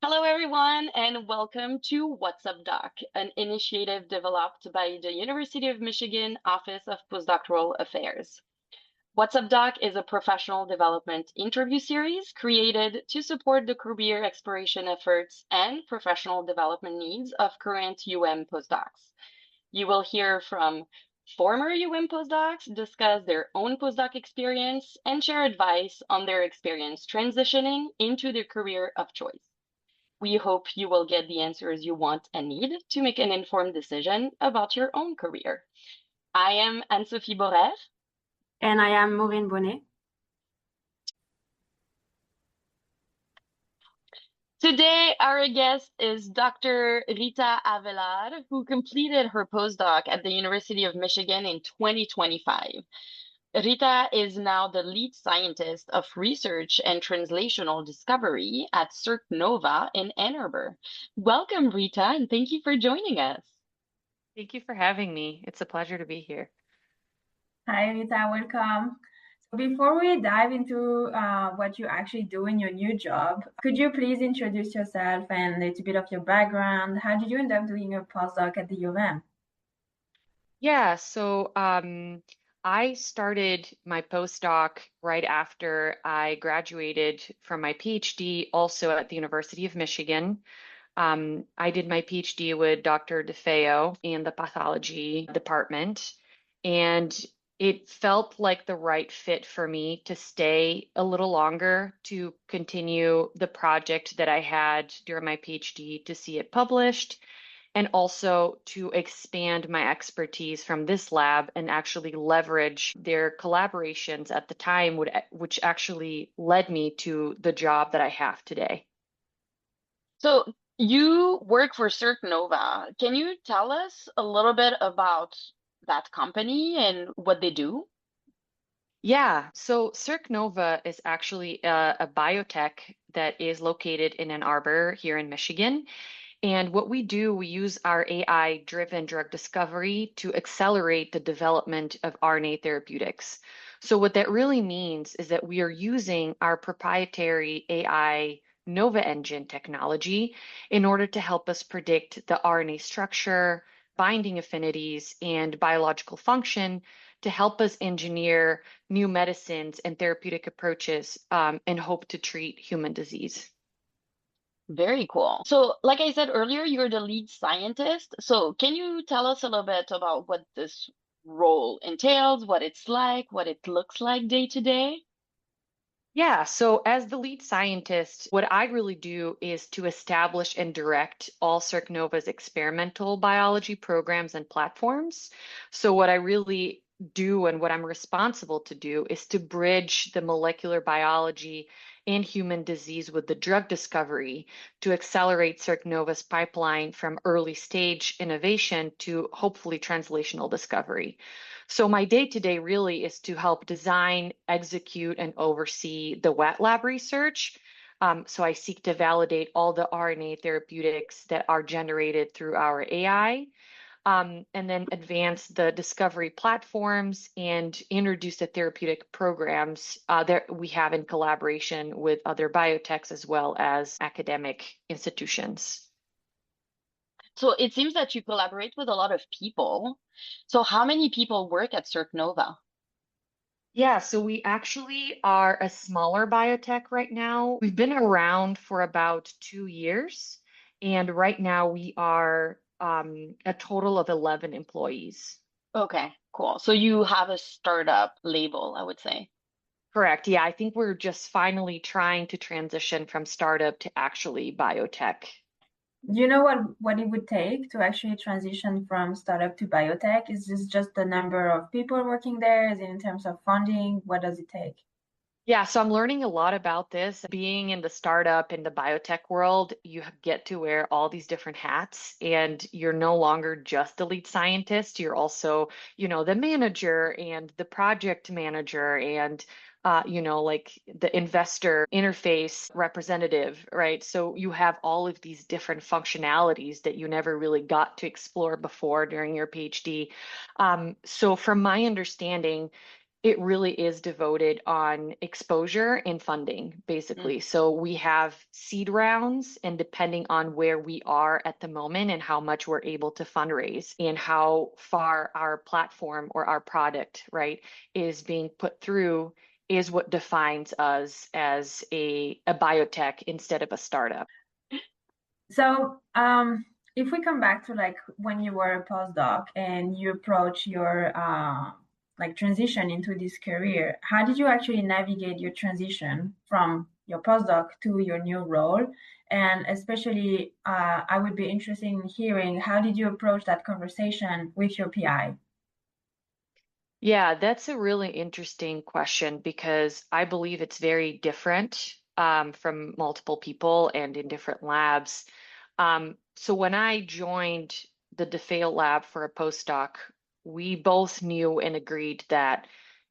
Hello, everyone, and welcome to What's Up Doc, an initiative developed by the University of Michigan Office of Postdoctoral Affairs. What's Up Doc is a professional development interview series created to support the career exploration efforts and professional development needs of current postdocs. You will hear from former postdocs discuss their own postdoc experience and share advice on their experience transitioning into their career of choice. We hope you will get the answers you want and need to make an informed decision about your own career. I am Anne-Sophie Borer. And I am Maureen Bonnet. Today, our guest is Dr. Rita Avelar, who completed her postdoc at the University of Michigan in 2025. Rita is now the lead scientist of research and translational discovery at CircNova in Ann Arbor. Welcome, Rita, and thank you for joining us. Thank you for having me. It's a pleasure to be here. Hi, Rita, welcome. So before we dive into what you actually do in your new job, could you please introduce yourself and a little bit of your background? How did you end up doing your postdoc at the U of M? Yeah, so I started my postdoc right after I graduated from my PhD, also at the University of Michigan. I did my PhD with Dr. DeFeo in the pathology department, and it felt like the right fit for me to stay a little longer to continue the project that I had during my PhD to see it published, and also to expand my expertise from this lab and actually leverage their collaborations at the time, which actually led me to the job that I have today. So you work for CircNova. Can you tell us a little bit about that company and what they do? Yeah, so CircNova is actually a biotech that is located in Ann Arbor here in Michigan. And what we do, we use our AI-driven drug discovery to accelerate the development of RNA therapeutics. So what that really means is that we are using our proprietary AI Nova engine technology in order to help us predict the RNA structure, binding affinities, and biological function to help us engineer new medicines and therapeutic approaches and hope to treat human disease. Very cool. So, like I said earlier, you're the lead scientist. So, can you tell us a little bit about what this role entails, what it's like, what it looks like day to day? Yeah, so as the lead scientist, what I really do is to establish and direct all CircNova's experimental biology programs and platforms. So what I really do and what I'm responsible to do is to bridge the molecular biology and human disease with the drug discovery to accelerate CircNova's pipeline from early stage innovation to hopefully translational discovery. So my day-to-day really is to help design, execute, and oversee the wet lab research. So I seek to validate all the RNA therapeutics that are generated through our AI, and then advance the discovery platforms and introduce the therapeutic programs that we have in collaboration with other biotechs as well as academic institutions. So, it seems that you collaborate with a lot of people. So, how many people work at CircNova? Yeah, so we actually are a smaller biotech right now. We've been around for about 2 years, and right now we are a total of 11 employees. Okay, cool. So, you have a startup label, I would say. Correct. Yeah, I think we're just finally trying to transition from startup to actually biotech. Do you know what it would take to actually transition from startup to biotech? Is this just the number of people working there? Is it in terms of funding? What does it take? Yeah, so I'm learning a lot about this. Being in the startup in the biotech world, you get to wear all these different hats, and you're no longer just the lead scientist. You're also, the manager and the project manager and like the investor interface representative, right? So you have all of these different functionalities that you never really got to explore before during your PhD. So from my understanding, it really is devoted on exposure and funding, basically. So we have seed rounds, and depending on where we are at the moment and how much we're able to fundraise and how far our platform or our product, right, is being put through is what defines us as a biotech instead of a startup. So, if we come back to like when you were a postdoc and you approach your like transition into this career, how did you actually navigate your transition from your postdoc to your new role? And especially, I would be interested in hearing how did you approach that conversation with your PI? Yeah, that's a really interesting question because I believe it's very different from multiple people and in different labs. So when I joined the DeFeo lab for a postdoc, we both knew and agreed that,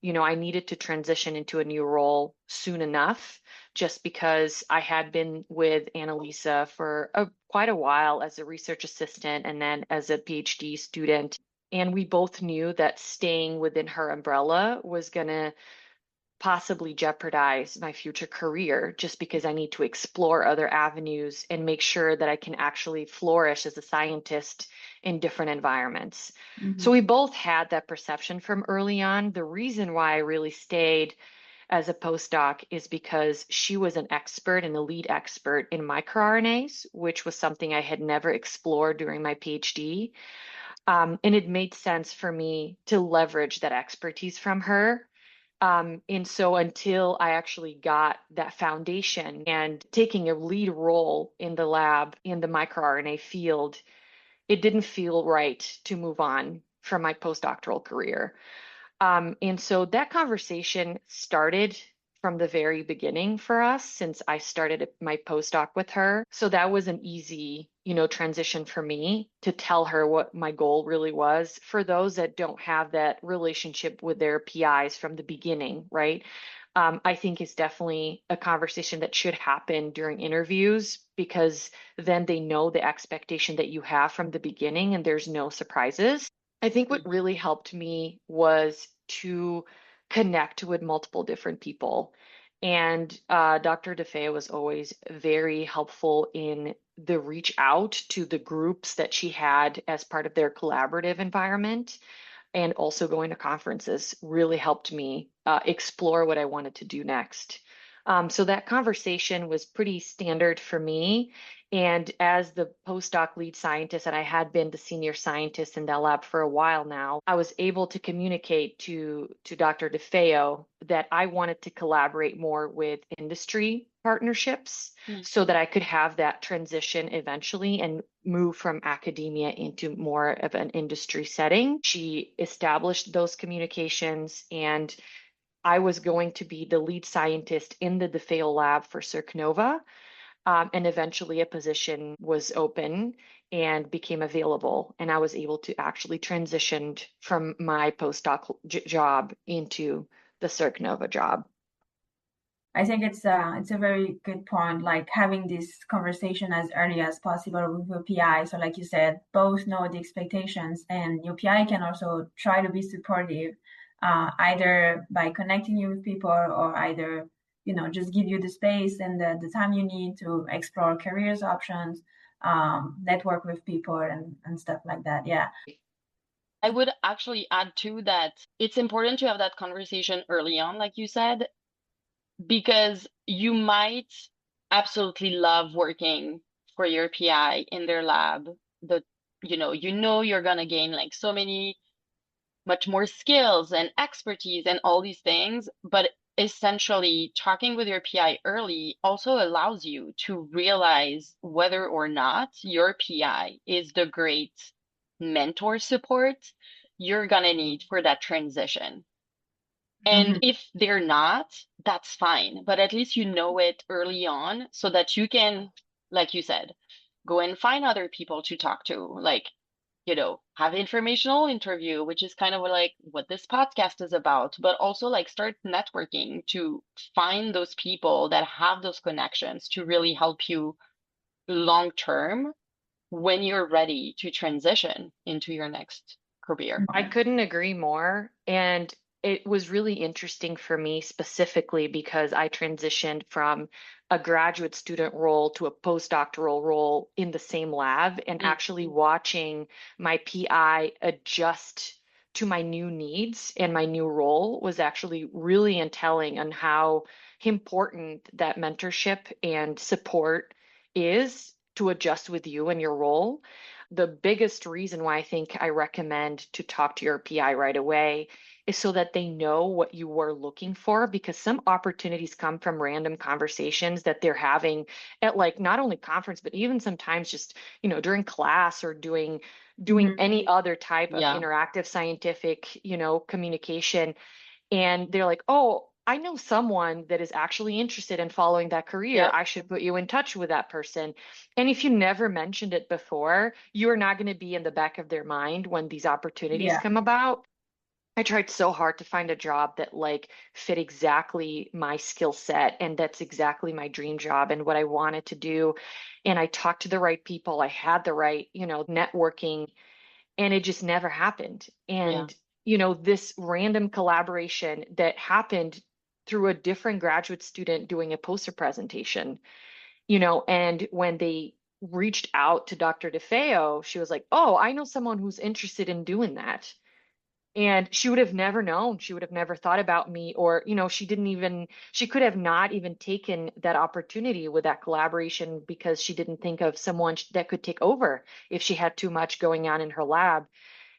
I needed to transition into a new role soon enough, just because I had been with Annalisa for quite a while as a research assistant and then as a PhD student. And we both knew that staying within her umbrella was going to possibly jeopardize my future career just because I need to explore other avenues and make sure that I can actually flourish as a scientist in different environments. So we both had that perception from early on. The reason why I really stayed as a postdoc is because she was an expert and a lead expert in microRNAs, which was something I had never explored during my PhD. And it made sense for me to leverage that expertise from her. And so until I actually got that foundation and taking a lead role in the lab in the microRNA field, it didn't feel right to move on from my postdoctoral career. And so that conversation started from the very beginning for us since I started my postdoc with her. So that was an easy, transition for me to tell her what my goal really was for those that don't have that relationship with their PIs from the beginning, right? I think it's definitely a conversation that should happen during interviews because then they know the expectation that you have from the beginning and there's no surprises. I think what really helped me was to connect with multiple different people. And Dr. DeFeo was always very helpful in the reach out to the groups that she had as part of their collaborative environment. And also going to conferences really helped me explore what I wanted to do next. So that conversation was pretty standard for me. And as the postdoc lead scientist, and I had been the senior scientist in that lab for a while now, I was able to communicate to Dr. DeFeo that I wanted to collaborate more with industry partnerships so that I could have that transition eventually and move from academia into more of an industry setting. She established those communications, and I was going to be the lead scientist in the DeFeo lab for CircNova. And eventually a position was open and became available. And I was able to actually transition from my postdoc job into the CircNova job. I think it's a very good point, like having this conversation as early as possible with your PI. So like you said, both know the expectations and your PI can also try to be supportive, either by connecting you with people or either, just give you the space and the time you need to explore careers options, network with people and stuff like that. Yeah. I would actually add too that it's important to have that conversation early on, like you said, because you might absolutely love working for your PI in their lab. You're gonna gain like so many much more skills and expertise and all these things, but essentially talking with your PI early also allows you to realize whether or not your PI is the great mentor support you're gonna need for that transition. And if they're not, that's fine. But at least you know it early on so that you can, like you said, go and find other people to talk to, like, have informational interview, which is kind of like what this podcast is about, but also like start networking to find those people that have those connections to really help you long term when you're ready to transition into your next career. I couldn't agree more. And it was really interesting for me specifically because I transitioned from a graduate student role to a postdoctoral role in the same lab, and Mm, actually watching my PI adjust to my new needs and my new role was actually really telling on how important that mentorship and support is to adjust with you and your role. The biggest reason why I think I recommend to talk to your PI right away is so that they know what you were looking for, because some opportunities come from random conversations that they're having at, like, not only conference but even sometimes just during class or doing Mhm. any other type of yeah, interactive scientific communication. And they're like, oh, I know someone that is actually interested in following that career. yep, I should put you in touch with that person. And if you never mentioned it before, you are not going to be in the back of their mind when these opportunities Yeah. come about. I tried so hard to find a job that like fit exactly my skill set, and that's exactly my dream job and what I wanted to do. And I talked to the right people. I had the right, networking, and it just never happened. yeah, And, this random collaboration that happened through a different graduate student doing a poster presentation, and when they reached out to Dr. DeFeo, she was like, oh, I know someone who's interested in doing that. And she would have never known. She would have never thought about me, or, she could have not even taken that opportunity with that collaboration because she didn't think of someone that could take over if she had too much going on in her lab.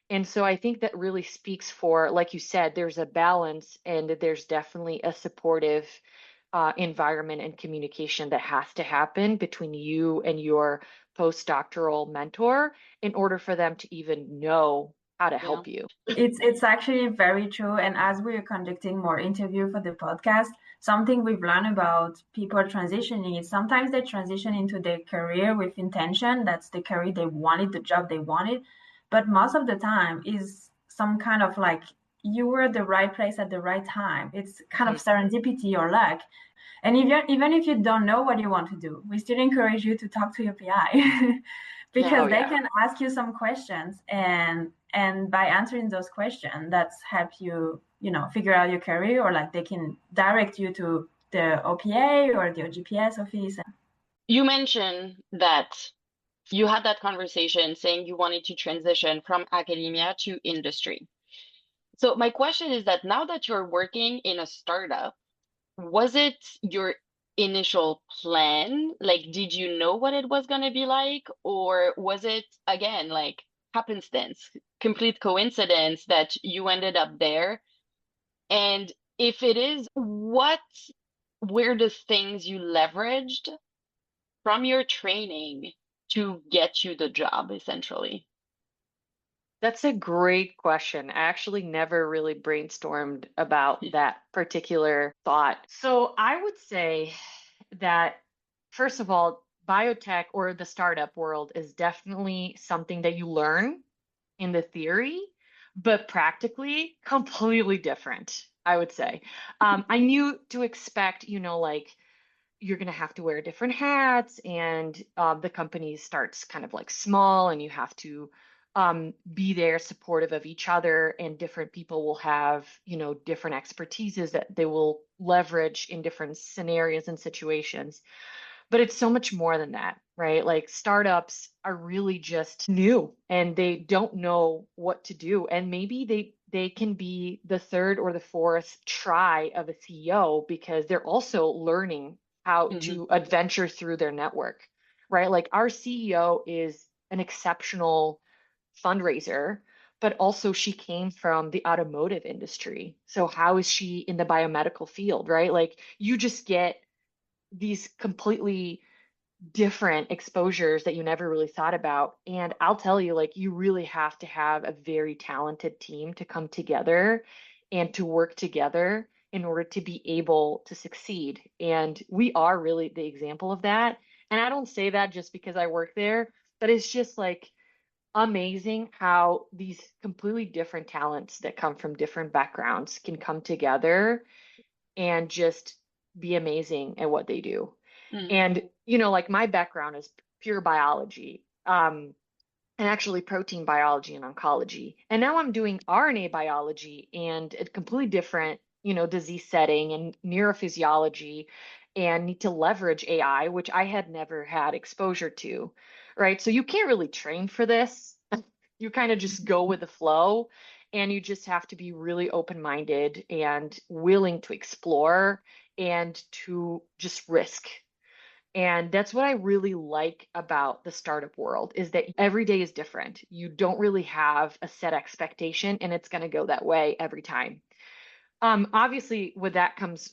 And so I think that really speaks for, like you said, there's a balance and there's definitely a supportive environment and communication that has to happen between you and your postdoctoral mentor in order for them to even know how to yeah, help you. It's actually very true. And as we're conducting more interview for the podcast, something we've learned about people transitioning is sometimes they transition into their career with intention. That's the career they wanted, the job they wanted. But most of the time is some kind of like you were at the right place at the right time. It's kind of Mhm. serendipity or luck. And even if you don't know what you want to do, we still encourage you to talk to your PI yeah, Oh, because they yeah. can ask you some questions, and by answering those questions, that's help you, figure out your career, or like they can direct you to the OPA or the OGPS office. You mentioned that you had that conversation saying you wanted to transition from academia to industry. So my question is that now that you're working in a startup, was it your initial plan? Like, did you know what it was going to be like? Or was it, again, like happenstance, complete coincidence that you ended up there? And if it is, what were the things you leveraged from your training to get you the job, essentially? That's a great question. I actually never really brainstormed about that particular thought. So I would say that, first of all, biotech or the startup world is definitely something that you learn in the theory, but practically completely different, I would say. I knew to expect, like you're going to have to wear different hats, and the company starts kind of like small, and you have to be there supportive of each other, and different people will have different expertises that they will leverage in different scenarios and situations. But it's so much more than that, right? Like startups are really just new and they don't know what to do, and maybe they can be the third or the fourth try of a CEO because they're also learning how Hmm. to adventure through their network, right? Like our CEO is an exceptional fundraiser, but also she came from the automotive industry. So how is she in the biomedical field, right? Like you just get these completely different exposures that you never really thought about. And I'll tell you, like, you really have to have a very talented team to come together and to work together in order to be able to succeed. And we are really the example of that. And I don't say that just because I work there, but it's just like amazing how these completely different talents that come from different backgrounds can come together and just be amazing at what they do. Mm. And, like my background is pure biology. and actually protein biology and oncology. And now I'm doing RNA biology and a completely different, disease setting and neurophysiology, and need to leverage AI, which I had never had exposure to, right? So you can't really train for this. You kind of just go with the flow, and you just have to be really open-minded and willing to explore and to just risk. And that's what I really like about the startup world, is that every day is different. You don't really have a set expectation, and it's going to go that way every time. Obviously, with that comes,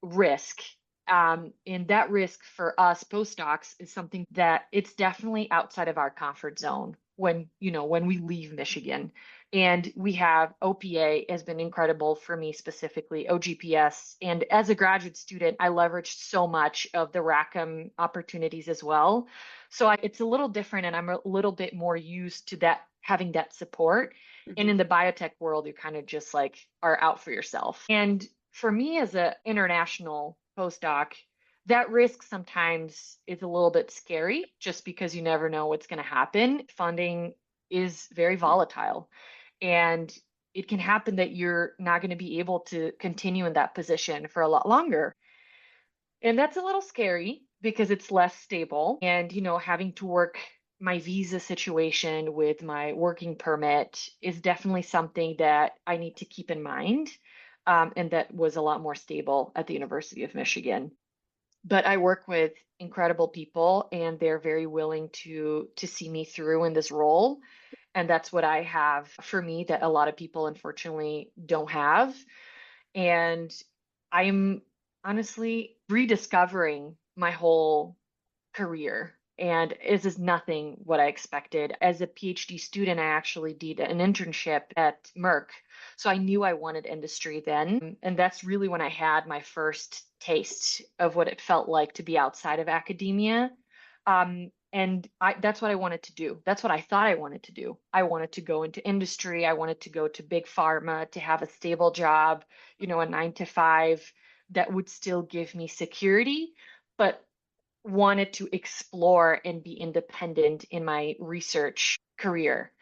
risk. And that risk for us postdocs is something that it's definitely outside of our comfort zone when we leave Michigan. And we have OPA has been incredible for me specifically, OGPS. And as a graduate student, I leveraged so much of the Rackham opportunities as well. So it's a little different, and I'm a little bit more used to that, having that support. And in the biotech world, you kind of just like are out for yourself. And for me as an international postdoc, that risk sometimes is a little bit scary just because you never know what's going to happen. Funding is very volatile, and it can happen that you're not going to be able to continue in that position for a lot longer. And that's a little scary because it's less stable. And, having to work my visa situation with my working permit is definitely something that I need to keep in mind. And that was a lot more stable at the University of Michigan. But I work with incredible people, and they're very willing to see me through in this role. And that's what I have for me that a lot of people unfortunately don't have. And I'm honestly rediscovering my whole career. And this is nothing what I expected. As a PhD student, I actually did an internship at Merck. So I knew I wanted industry then. And that's really when I had my first taste of what it felt like to be outside of academia. That's what I wanted to do. That's what I thought I wanted to do. I wanted to go into industry. I wanted to go to big pharma, to have a stable job, a 9 to 5 that would still give me security, but wanted to explore and be independent in my research career.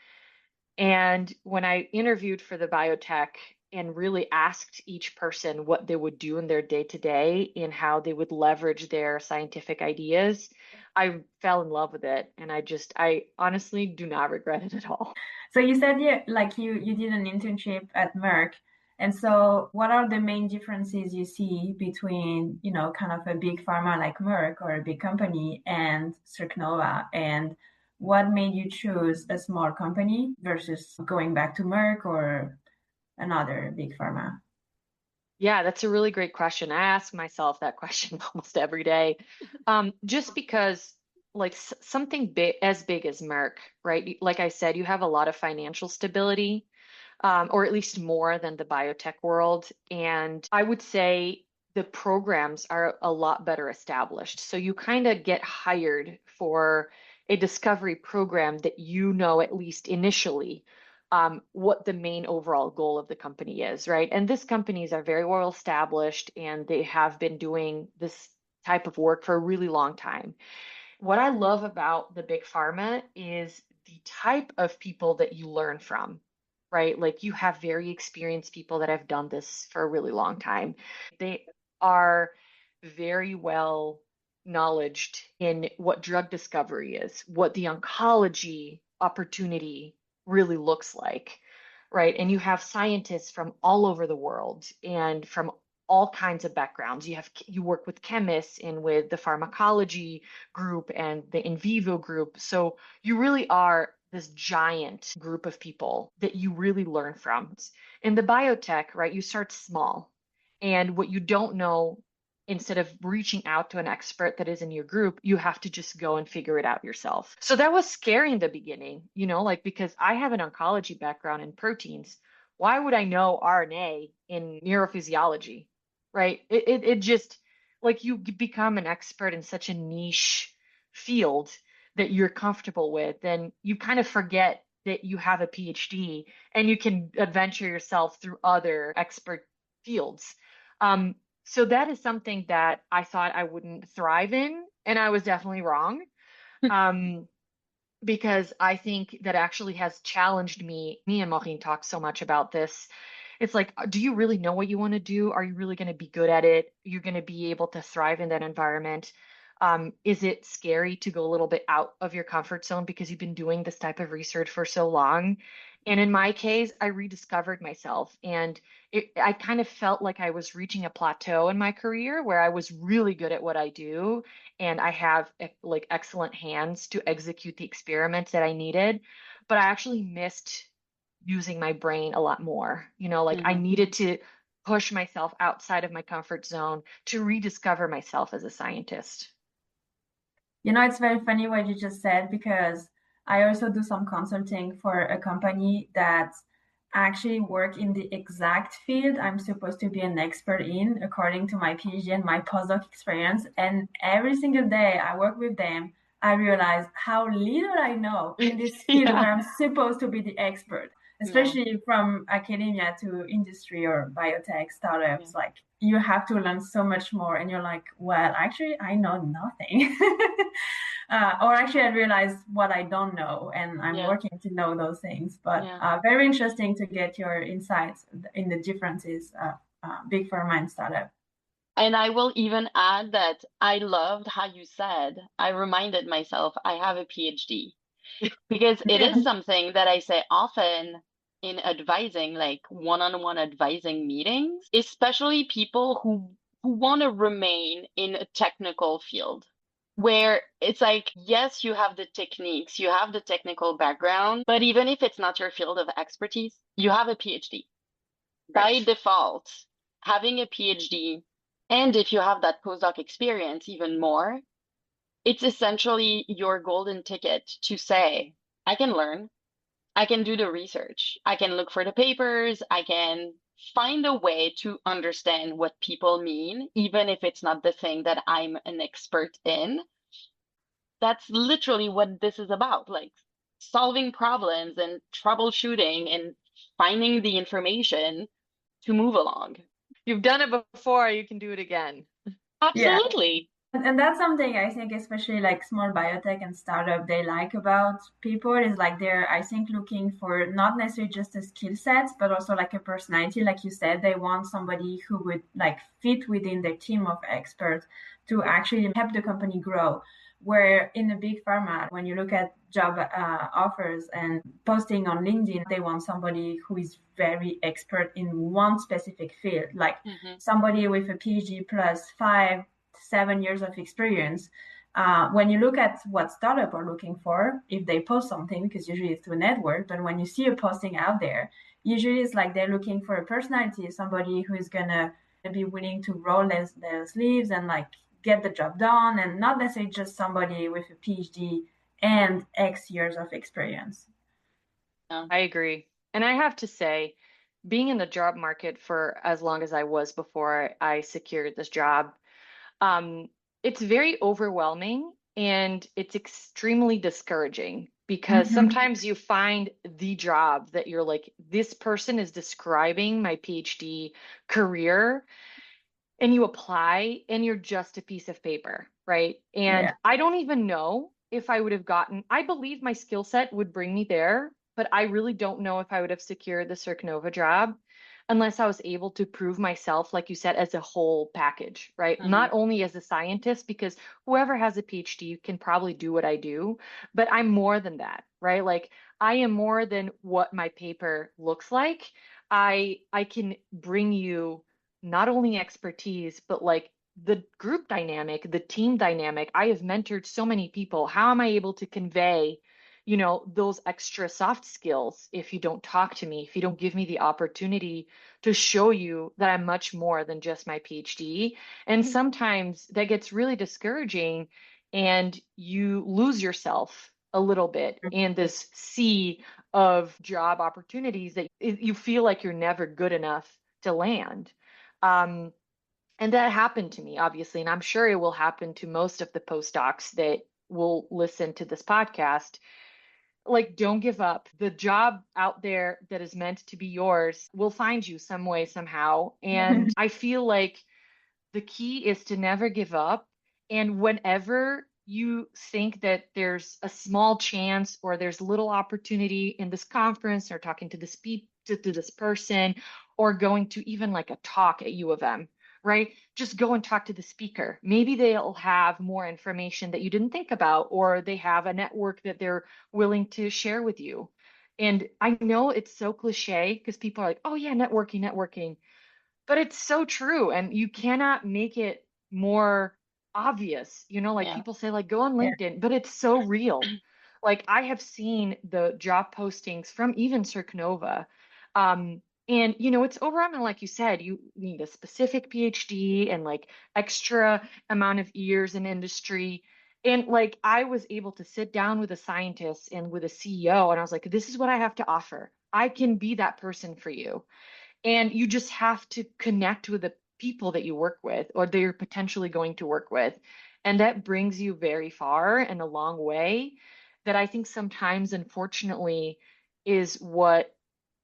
And when I interviewed for the biotech and really asked each person what they would do in their day to day and how they would leverage their scientific ideas, I fell in love with it. And I honestly do not regret it at all. So you said you did an internship at Merck. And so what are the main differences you see between, kind of a big pharma like Merck or a big company and CircNova? And what made you choose a small company versus going back to Merck or another big pharma? Yeah, that's a really great question. I ask myself that question almost every day. Just because like something big as Merck, right? Like I said, you have a lot of financial stability, or at least more than the biotech world. And I would say the programs are a lot better established. So you kind of get hired for a discovery program that at least initially what the main overall goal of the company is, right? And these companies are very well established, and they have been doing this type of work for a really long time. What I love about the big pharma is the type of people that you learn from, right? Like you have very experienced people that have done this for a really long time. They are very well knowledged in what drug discovery is, what the oncology opportunity really looks like, right? And you have scientists from all over the world and from all kinds of backgrounds. You work with chemists and with the pharmacology group and the in vivo group. So you really are this giant group of people that you really learn from. In the biotech, right, you start small. And what you don't know, instead of reaching out to an expert that is in your group, you have to just go and figure it out yourself. So that was scary in the beginning, like because I have an oncology background in proteins. Why would I know RNA in neurophysiology? Right? It just like you become an expert in such a niche field that you're comfortable with, then you kind of forget that you have a PhD and you can adventure yourself through other expert fields. So that is something that I thought I wouldn't thrive in, and I was definitely wrong. Um, because I think that actually has challenged me. Me and Maureen talk so much about this. It's like, do you really know what you want to do? Are you really going to be good at it? You're going to be able to thrive in that environment? Is it scary to go a little bit out of your comfort zone because you've been doing this type of research for so long? And in my case, I rediscovered myself, and I kind of felt like I was reaching a plateau in my career where I was really good at what I do, and I have like excellent hands to execute the experiments that I needed, but I actually missed using my brain a lot more. Like I Hmm. needed to push myself outside of my comfort zone to rediscover myself as a scientist. It's very funny what you just said because I also do some consulting for a company that actually work in the exact field I'm supposed to be an expert in according to my PhD and my postdoc experience. And every single day I work with them, I realize how little I know in this field Yeah. where I'm supposed to be the expert, Yeah. especially from academia to industry or biotech Yeah. startups. Like you have to learn so much more, and you're like, well, actually, I know nothing. Or actually, I realize what I don't know, and I'm Yeah. working to know those things. But Yeah. very interesting to get your insights in the differences big pharma and startup. And I will even add that I loved how you said, I reminded myself I have a PhD because it Yeah. is something that I say often in advising, like one-on-one advising meetings, especially people who want to remain in a technical field where it's like, yes, you have the techniques, you have the technical background, but even if it's not your field of expertise, you have a PhD. By Right. default, having a PhD, and if you have that postdoc experience, even more, it's essentially your golden ticket to say, I can learn, I can do the research, I can look for the papers, I can find a way to understand what people mean, even if it's not the thing that I'm an expert in. That's literally what this is about, like solving problems and troubleshooting and finding the information to move along. You've done it before, you can do it again. Yeah. Absolutely. And that's something I think, especially like small biotech and startup, they like about people is like they're, I think, looking for not necessarily just a skill set, but also like a personality. Like you said, they want somebody who would like fit within their team of experts to actually help the company grow. Where in a big pharma, when you look at job offers and posting on LinkedIn, they want somebody who is very expert in one specific field, like Hmm. somebody with a PhD plus 5-7 years of experience. When you look at what startup are looking for, if they post something, because usually it's through a network, but when you see a posting out there, usually it's like they're looking for a personality, somebody who is gonna be willing to roll their sleeves and like get the job done, and not necessarily just somebody with a PhD and X years of experience. Yeah. I agree. And I have to say, being in the job market for as long as I was before I secured this job, um, it's very overwhelming and it's extremely discouraging because Mm-hmm. sometimes you find the job that you're like, this person is describing my PhD career, and you apply and you're just a piece of paper, right? Yeah. And I don't even know if I would have gotten, I believe my skill set would bring me there, but I really don't know if I would have secured the CircNova job unless I was able to prove myself, like you said, as a whole package, right? Hmm. Not only as a scientist, because whoever has a PhD can probably do what I do, but I'm more than that, right? Like I am more than what my paper looks like. I can bring you not only expertise, but like the group dynamic, the team dynamic. I have mentored so many people. How am I able to convey, those extra soft skills if you don't talk to me, if you don't give me the opportunity to show you that I'm much more than just my PhD? And sometimes that gets really discouraging and you lose yourself a little bit in this sea of job opportunities that you feel like you're never good enough to land. Um, and that happened to me, obviously, and I'm sure it will happen to most of the postdocs that will listen to this podcast. Like, don't give up. The job out there that is meant to be yours will find you some way, somehow. And I feel like the key is to never give up. And whenever you think that there's a small chance or there's little opportunity in this conference or talking to to this person or going to even like a talk at U of M, right? Just go and talk to the speaker. Maybe they'll have more information that you didn't think about, or they have a network that they're willing to share with you. And I know it's so cliche because people are like, oh yeah, networking, networking. But it's so true. And you cannot make it more obvious. Like Yeah. people say, like, go on Yeah. LinkedIn, but it's so real. Like I have seen the job postings from even CircNova. And it's overwhelming, like you said, you need a specific PhD and like extra amount of years in industry. And like I was able to sit down with a scientist and with a CEO, and I was like, this is what I have to offer. I can be that person for you. And you just have to connect with the people that you work with or that you're potentially going to work with. And that brings you very far and a long way that I think sometimes, unfortunately, is what,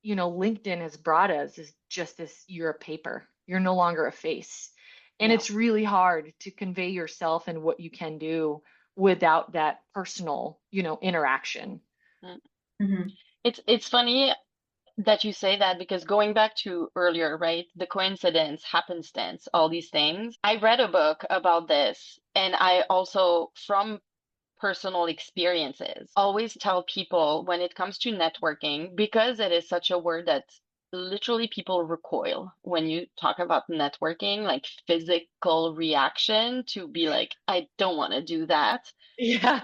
LinkedIn has brought us is just this, you're a paper. You're no longer a face. And Yeah. it's really hard to convey yourself and what you can do without that personal, interaction. Mm. Mhm. It's funny that you say that because going back to earlier, right? The coincidence, happenstance, all these things. I read a book about this, and I also, from personal experiences, always tell people when it comes to networking, because it is such a word that literally people recoil when you talk about networking, like physical reaction to be like, I don't want to do that. Yeah.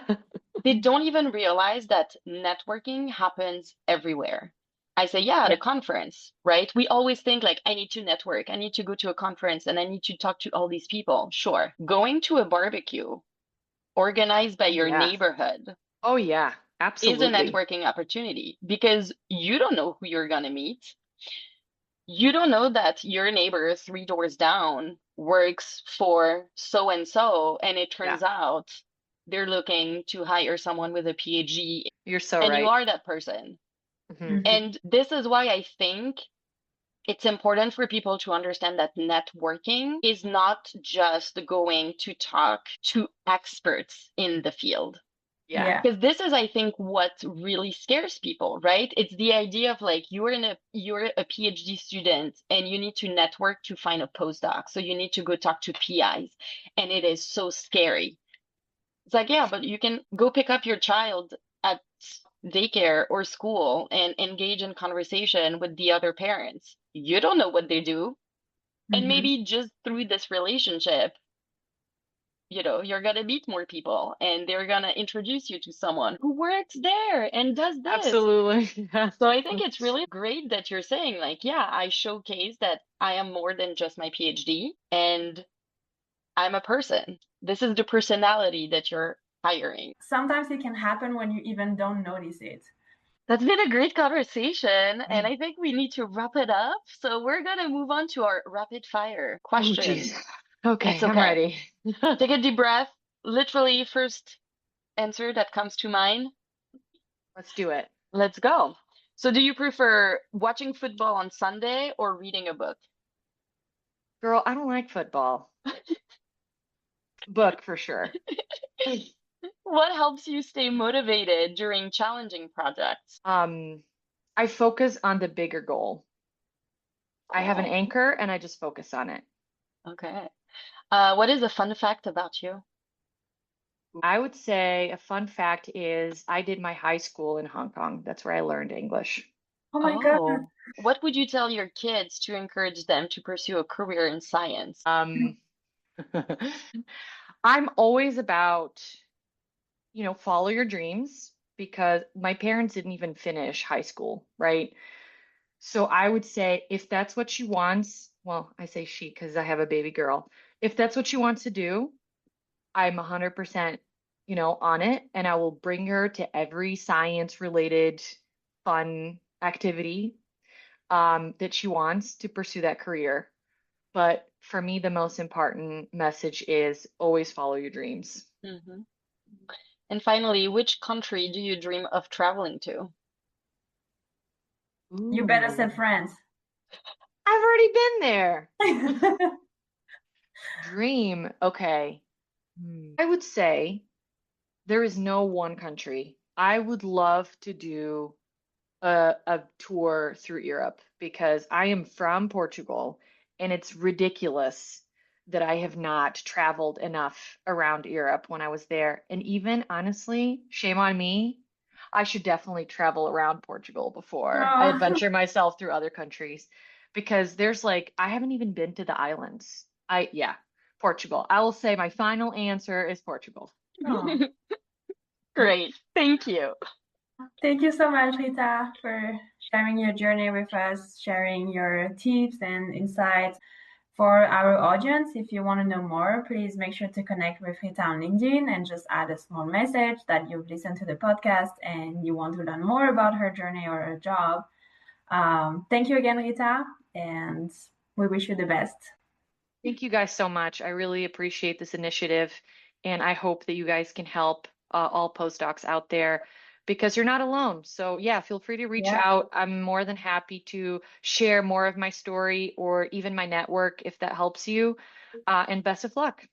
They don't even realize that networking happens everywhere. I say, yeah, at Yeah. a conference, right? We always think like, I need to network, I need to go to a conference, and I need to talk to all these people. Sure. Going to a barbecue organized by Oh, your yeah. neighborhood Oh, yeah. is a Absolutely. networking opportunity because you don't know who you're going to meet. You don't know that your neighbor 3 doors down works for so and so, and it Yeah. turns out they're looking to hire someone with a PhD, You're so and you right. are that person. Hmm. Mhm. And this is why I think it's important for people to understand that networking is not just going to talk to experts in the field. Yeah. Yeah. Because this is, I think, what really scares people, right? It's the idea of like you're a PhD student and you need to network to find a postdoc. So you need to go talk to PIs. And it is so scary. It's like, yeah, but you can go pick up your child at daycare or school and engage in conversation with the other parents. You don't know what they do. And Mhm. maybe just through this relationship, you're gonna meet more people and they're gonna introduce you to someone who works there and does this. Absolutely. Yeah. So I think it's really great that you're saying, like, yeah, I showcase that I am more than just my PhD and I'm a person. This is the personality that you're hiring. Sometimes it can happen when you even don't notice it. That's been a great conversation, and Mm. I think we need to wrap it up. So we're gonna move on to our rapid fire Oh, geez. questions. It's Okay, I'm okay. ready. Take a deep breath. Literally, first answer that comes to mind. Let's do it. Let's go. So, do you prefer watching football on Sunday or reading a book? Girl, I don't like football. Book for sure. What helps you stay motivated during challenging projects? Um, I focus on the bigger goal. I have an Oh, anchor and I just focus on it. okay. What is a fun fact about you? I would say a fun fact is I did my high school in Hong Kong. That's where I learned English. Oh my God. Oh, what would you tell your kids to encourage them to pursue a career in science? Um, I'm always about, follow your dreams because my parents didn't even finish high school, right? So I would say if that's what she wants, well, I say she because I have a baby girl. If that's what she wants to do, I'm 100%, on it, and I will bring her to every science related fun activity that she wants to pursue that career. But for me, the most important message is always follow your dreams. Hmm. And finally, which country do you dream of traveling to? You better say Ooh, France. I've already been there. Dream. Okay. I would say. There is no one country. I would love to do a tour through Europe because I am from Portugal and it's ridiculous that I have not traveled enough around Europe when I was there. And even honestly, shame on me, I should definitely travel around Portugal before I Oh, adventure myself through other countries because there's like, I haven't even been to the islands. Yeah, Portugal. I will say my final answer is Portugal. oh. Great. Thank you. Thank you so much, Rita, for sharing your journey with us, sharing your tips and insights. For our audience, if you want to know more, please make sure to connect with Rita on LinkedIn and just add a small message that you've listened to the podcast and you want to learn more about her journey or her job. Thank you again, Rita, and we wish you the best. Thank you guys so much. I really appreciate this initiative, and I hope that you guys can help all postdocs out there because you're not alone. So, yeah, feel free to reach Yeah. out. I'm more than happy to share more of my story or even my network if that helps you. And best of luck.